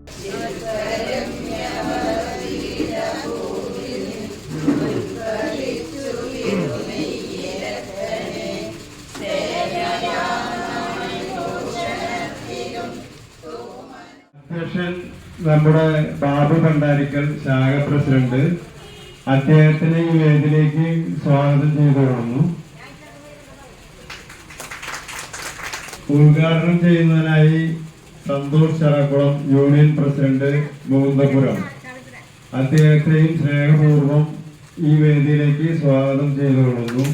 അധ്യക്ഷൻ നമ്മുടെ ബാബു ഭണ്ഡാരിക്കൽ ശാഖ പ്രസിഡന്റ്, അദ്ദേഹത്തിനെ ഈ വേദിയിലേക്ക് സ്വാഗതം ചെയ്തു തുടങ്ങുന്നു. ഉദ്ഘാടനം ചെയ്യുന്നതിനായി സന്തോഷ് ചറക്കുളം യൂണിയൻ പ്രസിഡന്റ് മുകുന്ദപുരം, അദ്ദേഹത്തെയും സ്നേഹപൂർവ്വം ഈ വേദിയിലേക്ക് സ്വാഗതം ചെയ്തു തുടങ്ങുന്നു.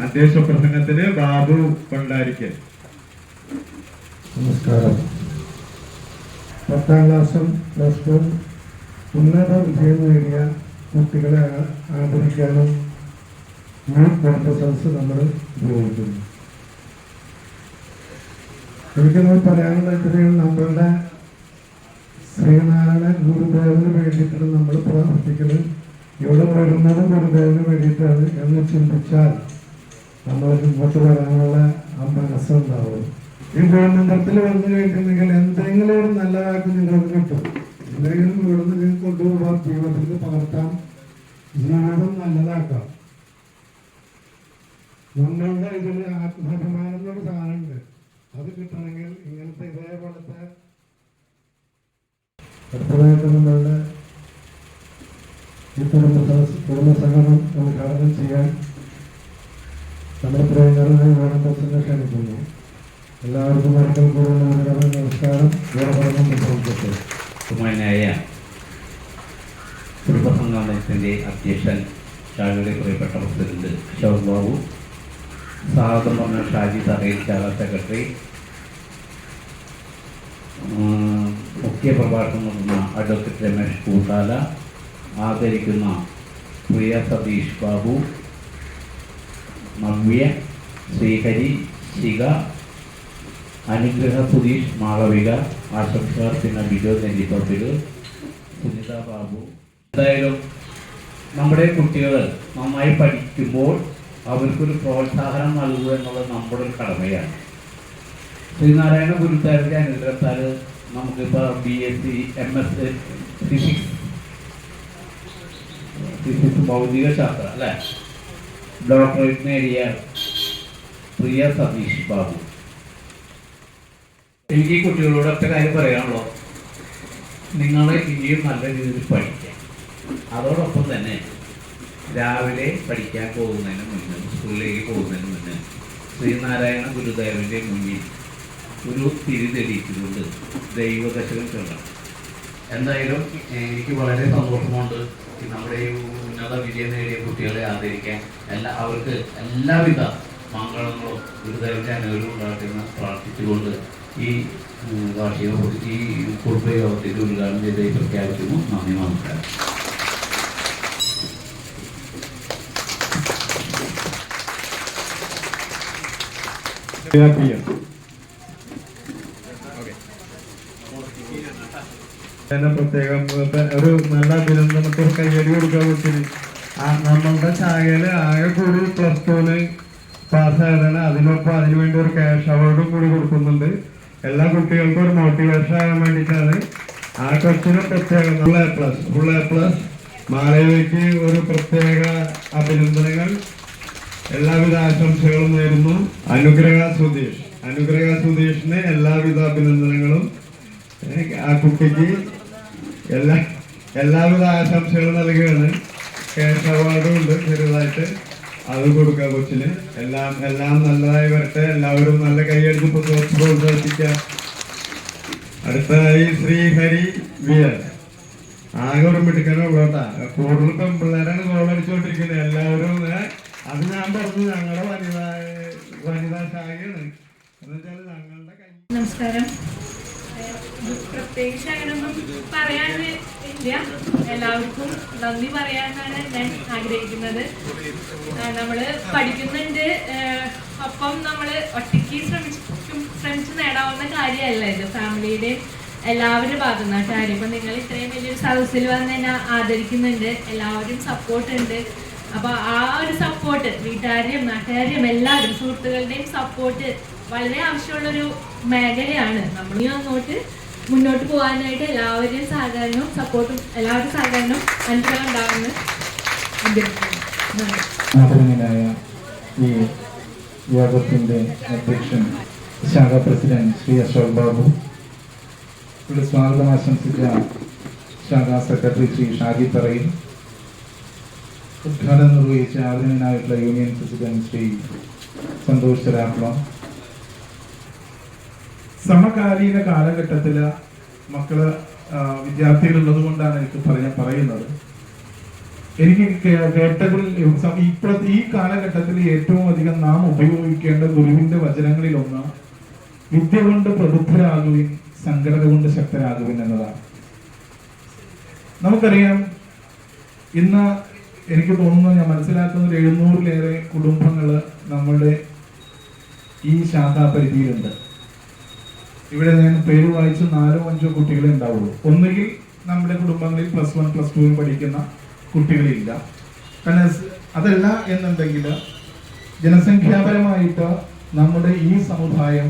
അധ്യക്ഷ പ്രസംഗത്തിന് ബാബു ഭണ്ഡാരിക്കൽ. നമസ്കാരം. 10ാം ക്ലാസും പ്ലസ് ടു ഉന്നത വിജയം നേടിയ കുട്ടികളെ ആദരിക്കാനും യൂത്ത് കോൺഫറൻസ് നമ്മൾ ഉപയോഗിക്കുന്നു. എനിക്കത് പറയാനുള്ളത്, നമ്മളുടെ ശ്രീനാരായണ ഗുരുദേവന് വേണ്ടിയിട്ടാണ് നമ്മൾ പ്രവർത്തിക്കുന്നത്. ഇവിടെ വരുന്നതും ഗുരുദേവന് വേണ്ടിയിട്ടാണ് എന്ന് ചിന്തിച്ചാൽ നമ്മൾക്ക് ഇങ്ങോട്ട് വരാനുള്ള ആ മനസ്സുണ്ടാവും. ഈ ഗവൺമെന്റത്തിൽ വന്നു കഴിഞ്ഞിട്ടുണ്ടെങ്കിൽ എന്തെങ്കിലും ഒരു നല്ല കാര്യം നിങ്ങൾക്ക് കിട്ടും. എന്തെങ്കിലും ഇവിടുന്ന് നിങ്ങൾക്ക് കൊണ്ടുപോകാം, ജീവിതത്തിൽ പകർത്താം, ജീവിതം നല്ലതാക്കാം. നമ്മളുടെ ഇതിൽ ആത്മാഭിമാനം എന്നൊരു സാധനമുണ്ട്. അത് കിട്ടണമെങ്കിൽ ഇങ്ങനത്തെ ഇതേപോലത്തെ അടുത്തതായിട്ട് നമ്മളുടെ ഈ കുടുംബസംഗമം ഉദ്ഘാടനം ചെയ്യാൻ നമ്മുടെ പ്രിയങ്കരനായ വേണപ്രസംഗം ക്ഷണിക്കുന്നു. എല്ലാവർക്കും ഒരിക്കൽ കൂടി നമസ്കാരം. ബഹുമാനായ കുടുംബസംഗമത്തിന്റെ അധ്യക്ഷൻ, ശാഖയുടെ പ്രിയപ്പെട്ട പ്രസിഡന്റ് അശോക് ബാബു, സ്വാഗതം പറഞ്ഞ ഷാജി തറയിൽ ശാഖ സെക്രട്ടറി, മുഖ്യ പ്രഭാഷണം നടത്തുന്ന അഡ്വക്കേറ്റ് രമേഷ് കൂട്ടാല, ആദരിക്കുന്ന പ്രിയ സതീഷ് ബാബു, നവ്യ, ശ്രീഹരി, ശിഖ, അനുഗ്രഹ, സുധീഷ്, മാളവിക, ആശംസകർ, പിന്നെ ബിജോ നെല്ലിപ്പത്തിൽ, സുനിത ബാബു. എന്തായാലും നമ്മുടെ കുട്ടികൾ നന്നായി പഠിക്കുമ്പോൾ അവർക്കൊരു പ്രോത്സാഹനം നൽകുക എന്നുള്ളത് നമ്മുടെ ഒരു കടമയാണ്. ശ്രീനാരായണ ഗുരുദേവന്റെ അനുഗ്രഹത്താൽ നമുക്കിപ്പോൾ BSc MS ഫിസിക്സ് ഭൗതിക ശാസ്ത്രം അല്ലേ ഡോക്ടറേറ്റ് നേടിയ പ്രിയ സതീഷ് ബാബു. എനിക്ക് ഈ കുട്ടികളോട് ഒറ്റ കാര്യം പറയാനുള്ളൂ, നിങ്ങൾ ഇനിയും നല്ല രീതിയിൽ പഠിക്കാം. അതോടൊപ്പം തന്നെ രാവിലെ പഠിക്കാൻ പോകുന്നതിന് മുന്നേ, സ്കൂളിലേക്ക് പോകുന്നതിന് മുന്നേ ശ്രീനാരായണ ഗുരുദേവന്റെ മുന്നിൽ ഒരു തിരിതെളിയിച്ചുകൊണ്ട് ദൈവദശകം ചൊല്ലണം. എന്തായാലും എനിക്ക് വളരെ സന്തോഷമുണ്ട് നമ്മുടെ ഈ ഉന്നത വിജയം നേടിയ കുട്ടികളെ ആദരിക്കാൻ. അവർക്ക് എല്ലാവിധ മംഗളങ്ങളും ഗുരുദേവന്റെ അനുഗ്രഹവും ഉണ്ടാകുന്ന പ്രാർത്ഥിച്ചുകൊണ്ട് ഈ വാർഷിക ഈ കുടുംബയോഗത്തിന്റെ ഉദ്ഘാടനം ചെയ്ത് പ്രഖ്യാപിക്കുന്നു. നന്ദി, നമസ്കാരം. പ്രത്യേകം ഒരു നല്ല അഭിനന്ദനത്തിന് കയ്യടി കൊടുക്കാൻ പറ്റും. നമ്മളുടെ ശാഖയില് ആകെ കൂടി +2 പാസ്സായതാണ്. അതിനൊപ്പം അതിനുവേണ്ടി ഒരു ക്യാഷ് അവാർഡും കൂടി കൊടുക്കുന്നുണ്ട്. എല്ലാ കുട്ടികൾക്കും ഒരു മോട്ടിവേഷൻ ആകാൻ വേണ്ടിയിട്ടാണ്. ആ കൊച്ചിന് പ്രത്യേകം ഫുൾ A+. മാളവികയ്ക്ക് ഒരു പ്രത്യേക അഭിനന്ദനങ്ങൾ, എല്ലാവിധ ആശംസകളും നേരുന്നു. അനുഗ്രഹ സുധീഷിന് എല്ലാവിധ അഭിനന്ദനങ്ങളും. ആ കുട്ടിക്ക് എല്ലാവിധ ആശംസകളും നൽകുകയാണ്. ക്യാഷ് അവാർഡും ഉണ്ട് ചെറുതായിട്ട്, അത് കൊടുക്കുക കൊച്ചിന്. എല്ലാം നല്ലതായി വരട്ടെ. എല്ലാവരും നല്ല കൈയടിച്ച് പ്രോത്സാഹിപ്പിക്കാം. അടുത്തതായി ശ്രീഹരി വിയർ. ആകെ ഒരു മിടുക്കനുള്ളൂ കേട്ടാ. കൂടുതൽ പെൺപിള്ളേരാണ് ഗോളടിച്ചുകൊണ്ടിരിക്കുന്നത് എല്ലാവരും. അത് ഞാൻ പറഞ്ഞു, ഞങ്ങളുടെ വനിതാ ശാഖയാണ്. എന്നുവെച്ചാൽ ഞങ്ങളുടെ നമസ്കാരം. പ്രത്യേകിച്ച് അങ്ങനൊന്നും പറയാനില്ല. എല്ലാവർക്കും നന്ദി പറയാനാണ് ഞാൻ ആഗ്രഹിക്കുന്നത്. നമ്മള് പഠിക്കുന്നുണ്ട്, ഒപ്പം നമ്മള് ഒറ്റയ്ക്ക് ശ്രമിച്ച് നേടാവുന്ന കാര്യമല്ല ഇത്. ഫാമിലിയുടെ എല്ലാവരും ഭാഗത്തുനിന്ന് കാര്യം. ഇപ്പം നിങ്ങൾ ഇത്രയും വലിയൊരു സദസ്സിൽ വന്ന് എന്നെ ആദരിക്കുന്നുണ്ട്, എല്ലാവരും സപ്പോർട്ട് ഉണ്ട്. അപ്പൊ ആ ഒരു സപ്പോർട്ട് വീട്ടുകാരെയും നാട്ടുകാരെയും എല്ലാവരും സുഹൃത്തുക്കളുടെയും സപ്പോർട്ട് വളരെ ആവശ്യമുള്ളൊരു മേഖലയാണ്. നമ്മൾ അങ്ങോട്ട് മുന്നോട്ട് പോകാനായിട്ട് എല്ലാവരുടെയും സഹകരണവും സപ്പോർട്ടും എല്ലാവരുടെയും സഹകരണവും അനുഗ്രഹം ഉണ്ടാകുമെന്ന് ആദരണീയനായ ഈ യോഗത്തിന്റെ അധ്യക്ഷൻ ശാഖാ പ്രസിഡന്റ് ശ്രീ അശോക് ബാബു, ഇവിടെ സ്വാഗതം ആശംസിച്ച ശാഖാ സെക്രട്ടറി ശ്രീ ഷാജി പറയിൽ, ഉദ്ഘാടനം നിർവഹിച്ച ആദരണീയനായിട്ടുള്ള യൂണിയൻ പ്രസിഡന്റ് ശ്രീ സന്തോഷ് ചരാപ്ല, സമകാലീന കാലഘട്ടത്തില് മക്കള് വിദ്യാർത്ഥികളുള്ളത് കൊണ്ടാണ് എനിക്ക് പറയുന്നത്. എനിക്ക് കേട്ടതിൽ ഇപ്പോഴത്തെ ഈ കാലഘട്ടത്തിൽ ഏറ്റവും അധികം നാം ഉപയോഗിക്കേണ്ട ഗുരുവിന്റെ വചനങ്ങളിൽ ഒന്ന് വിദ്യ കൊണ്ട് പ്രബുദ്ധരാകുവിൻ, സംഘടന കൊണ്ട് ശക്തരാകുവിൻ എന്നതാണ്. നമുക്കറിയാം, ഇന്ന് എനിക്ക് തോന്നുന്നു, ഞാൻ മനസ്സിലാക്കുന്നത് 700-ലേറെ കുടുംബങ്ങള് നമ്മളുടെ ഈ ശാഖാ പരിധിയിലുണ്ട്. ഇവിടെ ഞാൻ പേര് വായിച്ച് 4-5 കുട്ടികളെ ഉണ്ടാവുള്ളൂ. ഒന്നുകിൽ നമ്മുടെ കുടുംബങ്ങളിൽ +1 +2 പഠിക്കുന്ന കുട്ടികളില്ല. കാരണം അതല്ല എന്നുണ്ടെങ്കിൽ ജനസംഖ്യാപരമായിട്ട് നമ്മുടെ ഈ സമുദായം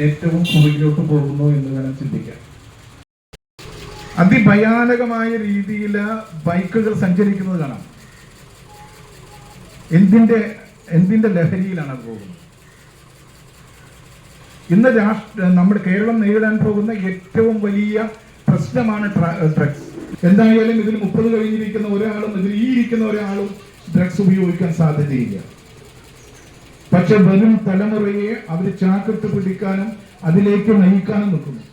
ഏറ്റവും പുറകിലോട്ട് പോകുന്നു എന്ന് വേണം ചിന്തിക്കാൻ. അതിഭയാനകമായ രീതിയിൽ ബൈക്കുകൾ സഞ്ചരിക്കുന്നത് കാണാം. എന്തിന്റെ ലഹരിയിലാണ് അത് പോകുന്നത്? ഇന്ന് നമ്മുടെ കേരളം നേരിടാൻ പോകുന്ന ഏറ്റവും വലിയ പ്രശ്നമാണ് ഡ്രഗ്സ്. എന്തായാലും ഇതിൽ 30 കഴിഞ്ഞിരിക്കുന്ന ഒരാളും ഈ ഇരിക്കുന്ന ഒരാളും ഡ്രഗ്സ് ഉപയോഗിക്കാൻ സാധ്യതയില്ല. പക്ഷെ വരും തലമുറയെ അവർ ചാക്കിട്ട് പിടിക്കാനും അതിലേക്ക് നയിക്കാനും നിൽക്കുന്നു.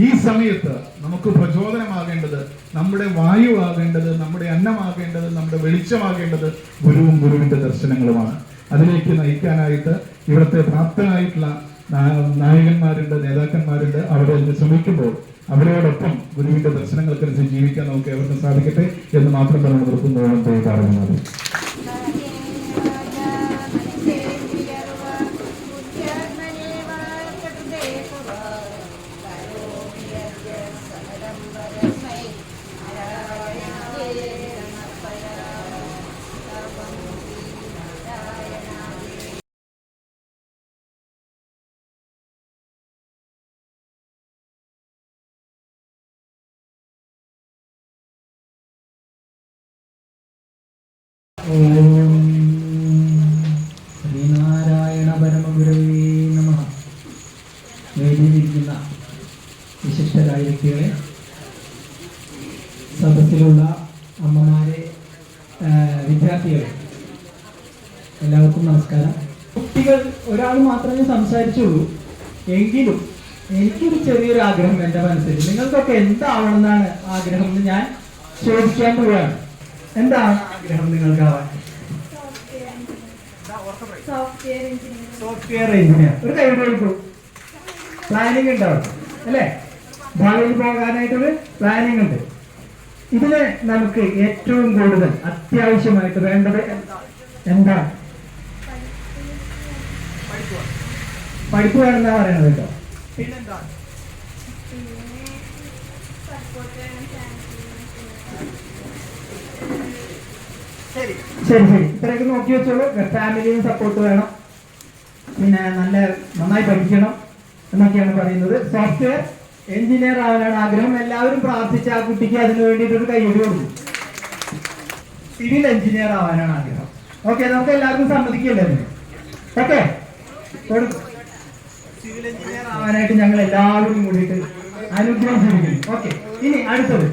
ഈ സമയത്ത് നമുക്ക് പ്രചോദനമാകേണ്ടത്, നമ്മുടെ വായുവാകേണ്ടത്, നമ്മുടെ അന്നമാകേണ്ടത്, നമ്മുടെ വെളിച്ചമാകേണ്ടത് ഗുരുവും ഗുരുവിന്റെ ദർശനങ്ങളുമാണ്. അതിലേക്ക് നയിക്കാനായിട്ട് ഇവിടുത്തെ പ്രാപ്തനായിട്ടുള്ള നായകന്മാരുണ്ട്, നേതാക്കന്മാരുണ്ട്. അവരെ അതിന് ശ്രമിക്കുമ്പോൾ അവരോടൊപ്പം ഗുരുവിന്റെ ദർശനങ്ങൾക്കനുസരിച്ച് ജീവിക്കാൻ നമുക്ക് എവർക്കും സാധിക്കട്ടെ എന്ന് മാത്രം പറഞ്ഞു നിർത്തുന്നതാണ് പറയുന്നത്. ശ്രീനാരായണ പരമഗുരവേ നമഃ. വേദിയിലിരിക്കുന്ന വിശിഷ്ടരായ വ്യക്തികളെ, സദസ്സിലുള്ള അമ്മമാരെ, വിദ്യാർത്ഥികളെ, എല്ലാവർക്കും നമസ്കാരം. കുട്ടികൾ ഒരാൾ മാത്രമേ സംസാരിച്ചുള്ളൂ. എങ്കിലും എനിക്കൊരു ചെറിയൊരു ആഗ്രഹം എൻ്റെ മനസ്സിൽ. നിങ്ങൾക്കൊക്കെ എന്താവണമെന്നാണ് ആഗ്രഹം എന്ന് ഞാൻ ചോദിക്കാൻ പോവുകയാണ്. എന്താണ് ആഗ്രഹം നിങ്ങൾക്കാവാൻ? Software engineer. ഒരു കൈ കൊടുക്കൂ. പ്ലാനിങ് ഉണ്ടാവും അല്ലേ? ഭാവിയിൽ പോകാനായിട്ടൊരു പ്ലാനിങ് ഉണ്ട്. ഇതിന് നമുക്ക് ഏറ്റവും കൂടുതൽ അത്യാവശ്യമായിട്ട് വേണ്ടത് എന്താണ്? പഠിപ്പ് വേണമെന്നാ പറയണത് കേട്ടോ. പിന്നെന്താണ്? ശരി ശരി ശരി, ഇത്രയൊക്കെ നോക്കി വെച്ചോളൂ. ഫാമിലിയും സപ്പോർട്ട് വേണം, പിന്നെ നന്നായി പഠിക്കണം എന്നൊക്കെയാണ് പറയുന്നത്. സോഫ്റ്റ്വെയർ എഞ്ചിനീയർ ആവാനാണ് ആഗ്രഹം. എല്ലാവരും പ്രാർത്ഥിച്ച ആ കുട്ടിക്ക് അതിന് വേണ്ടിയിട്ടൊരു കയ്യടി കൊടുക്കും. സിവിൽ എഞ്ചിനീയർ ആവാനാണ് ആഗ്രഹം. ഓക്കെ, നമുക്ക് എല്ലാവർക്കും സമ്മതിക്കല്ലേ? ഓക്കെ, സിവിൽ എഞ്ചിനീയർ ആവാനായിട്ട് ഞങ്ങൾ എല്ലാവരും കൂടിയിട്ട് അനുഗ്രഹിച്ചിരിക്കുന്നു. ഓക്കെ, ഇനി അടുത്തത്,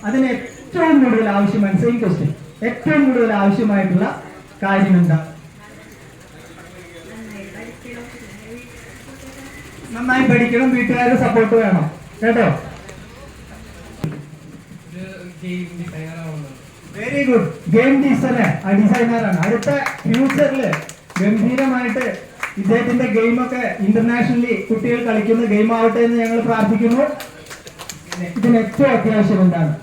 അതിന് ഏറ്റവും കൂടുതൽ ആവശ്യമാണ്, സെയിം ക്വസ്റ്റ്യൻ, ഏറ്റവും കൂടുതൽ ആവശ്യമായിട്ടുള്ള കാര്യം എന്താ? നന്നായി പഠിക്കണം, വീട്ടുകാരുടെ സപ്പോർട്ട് വേണം കേട്ടോ. വെരി ഗുഡ്, ഗെയിം ഡിസൈനറാണ്. അടുത്ത ഫ്യൂച്ചറില് ഗംഭീരമായിട്ട് ഇദ്ദേഹത്തിന്റെ ഗെയിമൊക്കെ ഇന്റർനാഷണലി കുട്ടികൾ കളിക്കുന്ന ഗെയിം ആവട്ടെ എന്ന് ഞങ്ങൾ പ്രാർത്ഥിക്കുന്നു. ഇതിന് ഏറ്റവും അത്യാവശ്യം എന്താണ്?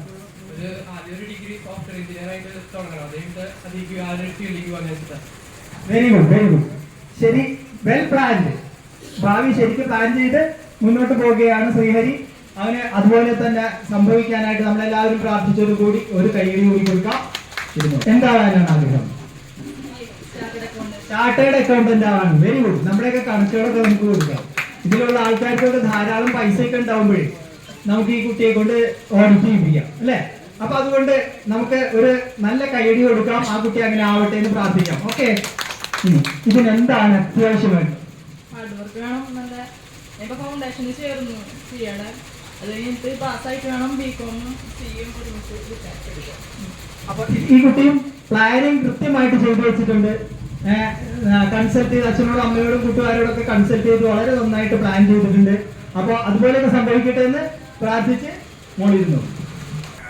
Very good, very good. ശരി, വെൽ പ്ലാൻഡ്. ഭാവി ശരിക്കും പ്ലാൻ ചെയ്ത് മുന്നോട്ട് പോവുകയാണ് ശ്രീഹരി. അവന് അതുപോലെ തന്നെ സംഭവിക്കാനായിട്ട് നമ്മളെല്ലാവരും പ്രാർത്ഥിച്ചോട് കൂടി ഒരു കൈയടി കൂടി കൊടുക്കാം. എന്താവാനാണ് ആഗ്രഹം? ചാർട്ടേഡ് അക്കൗണ്ടന്റ് ആവാൻ. Very good. നമ്മുടെയൊക്കെ കണക്കുകളൊക്കെ നമുക്ക് കൊടുക്കാം. ഇതിലുള്ള ആൾക്കാർക്കൊക്കെ ധാരാളം പൈസ ഒക്കെ ഉണ്ടാവുമ്പോഴേ നമുക്ക് ഈ കുട്ടിയെ കൊണ്ട് ഓഡിറ്റ് ചെയ്യിപ്പിക്കാം അല്ലെ? അപ്പൊ അതുകൊണ്ട് നമുക്ക് ഒരു നല്ല കൈയടി കൊടുക്കാം. ആ കുട്ടി അങ്ങനെ ആവട്ടെ എന്ന് പ്രാർത്ഥിക്കാം. ഓക്കെ. ഇതിനെന്താണ് അത്യാവശ്യമായിട്ട്? ഹാർഡ് വർക്ക് വേണം. നല്ല ഇപ്പൊ ഫൗണ്ടേഷനിൽ ചേർന്നു ചെയ്യണം. അത് കഴിഞ്ഞിട്ട് പാസ്സായിട്ട് വേണം ബികോം സിയും ഒരുമിച്ച് എടുക്കാം. അപ്പൊ ഈ കുട്ടിയും പ്ലാനിങ് കൃത്യമായിട്ട് ചെയ്തു വെച്ചിട്ടുണ്ട്. കൺസൾട്ട് ചെയ്ത് അച്ഛനോടും അമ്മയോടും കൂട്ടുകാരോടൊക്കെ കൺസൾട്ട് ചെയ്ത് വളരെ നന്നായിട്ട് പ്ലാൻ ചെയ്തിട്ടുണ്ട്. അപ്പൊ അതുപോലെയൊക്കെ സംഭവിക്കട്ടെ എന്ന് പ്രാർത്ഥിച്ച് മോളിരുന്നു.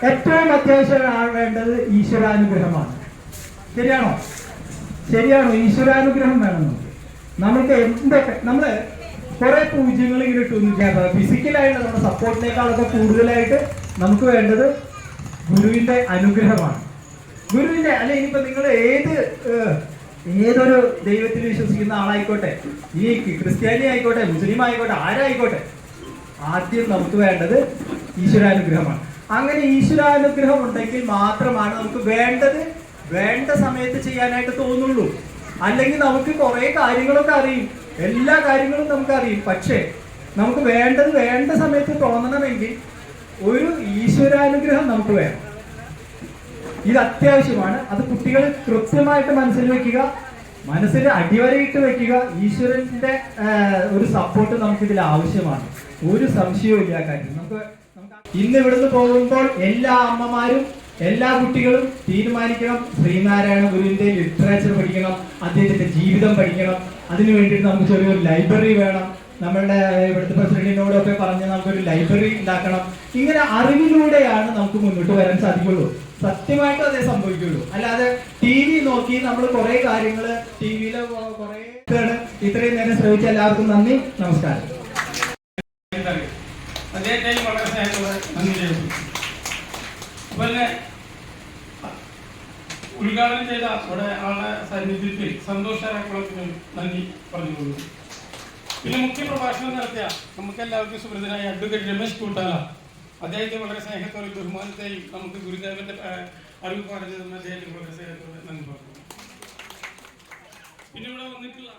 ഏറ്റവും അത്യാവശ്യം വേണ്ടത് ഈശ്വരാനുഗ്രഹമാണ്. ശരിയാണോ? ശരിയാണോ? ഈശ്വരാനുഗ്രഹം വേണം നമുക്ക് എന്തൊക്കെ നമ്മള് കുറെ പൂജ്യങ്ങൾ ഇങ്ങനെ ഇട്ടു. ഫിസിക്കലായിട്ട് നമ്മുടെ സപ്പോർട്ടിനേക്കാളൊക്കെ കൂടുതലായിട്ട് നമുക്ക് വേണ്ടത് ഗുരുവിന്റെ അനുഗ്രഹമാണ്. ഗുരുവിന്റെ അല്ലെ ഇനിയിപ്പോ നിങ്ങൾ ഏതൊരു ദൈവത്തിൽ വിശ്വസിക്കുന്ന ആളായിക്കോട്ടെ, ഈ ക്രിസ്ത്യാനി ആയിക്കോട്ടെ, മുസ്ലിം ആയിക്കോട്ടെ, ആരായിക്കോട്ടെ, ആദ്യം നമുക്ക് വേണ്ടത് ഈശ്വരാനുഗ്രഹമാണ്. അങ്ങനെ ഈശ്വരാനുഗ്രഹം ഉണ്ടെങ്കിൽ മാത്രമാണ് നമുക്ക് വേണ്ടത് വേണ്ട സമയത്ത് ചെയ്യാനായിട്ട് തോന്നുള്ളൂ. അല്ലെങ്കിൽ നമുക്ക് കുറെ കാര്യങ്ങളൊക്കെ അറിയും, എല്ലാ കാര്യങ്ങളും നമുക്ക് അറിയും. പക്ഷേ നമുക്ക് വേണ്ടത് വേണ്ട സമയത്ത് തോന്നണമെങ്കിൽ ഒരു ഈശ്വരാനുഗ്രഹം നമുക്ക് വേണം. ഇത് അത്യാവശ്യമാണ്. അത് കുട്ടികൾ കൃത്യമായിട്ട് മനസ്സിൽ വെക്കുക, മനസ്സിൽ അടിവരയിട്ട് വെക്കുക. ഈശ്വരന്റെ ഒരു സപ്പോർട്ട് നമുക്ക് ഇതിൽ ആവശ്യമാണ്. ഒരു സംശയവും ഇല്ല കാര്യം. നമുക്ക് ഇന്ന് ഇവിടുന്ന് പോകുമ്പോൾ എല്ലാ അമ്മമാരും എല്ലാ കുട്ടികളും തീരുമാനിക്കണം, ശ്രീനാരായണ ഗുരുവിന്റെ ലിറ്ററേച്ചർ പഠിക്കണം, അദ്ദേഹത്തിന്റെ ജീവിതം പഠിക്കണം. അതിനു വേണ്ടിയിട്ട് നമുക്ക് ചെറിയൊരു ലൈബ്രറി വേണം. നമ്മളുടെ ഇവിടുത്തെ പ്രസിഡന്റിനോടൊക്കെ പറഞ്ഞ് നമുക്കൊരു ലൈബ്രറി ഉണ്ടാക്കണം. ഇങ്ങനെ അറിവിലൂടെയാണ് നമുക്ക് മുന്നോട്ട് വരാൻ സാധിക്കുള്ളൂ. സത്യമായിട്ടും അതേ സംഭവിക്കുള്ളൂ. അല്ലാതെ TV നോക്കി നമ്മൾ കുറെ കാര്യങ്ങൾ TV-യിലെ കുറെ ഇത്രയും നേരം ശ്രമിച്ച എല്ലാവർക്കും നന്ദി, നമസ്കാരം. അദ്ദേഹത്തെയും വളരെ സ്നേഹത്തോടെ നന്ദി ചെയ്യുന്നു. അതുപോലെ ഉദ്ഘാടനം ചെയ്ത അവിടെ ആളുടെ സാന്നിധ്യത്തിൽ സന്തോഷകരത്തിന് നന്ദി പറഞ്ഞുകൊള്ളു. പിന്നെ മുഖ്യ പ്രഭാഷണം നടത്തിയ നമുക്ക് എല്ലാവർക്കും സുഹൃത്തിനായ അഡ്വക്കേറ്റ് രമേശ് കൂട്ടാല, അദ്ദേഹത്തെ വളരെ സ്നേഹത്തോടെ ബഹുമാനത്തെയും നമുക്ക് ഗുരുദേവന്റെ അറിവ് പറഞ്ഞു തന്ന അദ്ദേഹത്തിന് വളരെ സ്നേഹത്തോടെ നന്ദി പറഞ്ഞു. പിന്നെ ഇവിടെ വന്നിട്ടുള്ള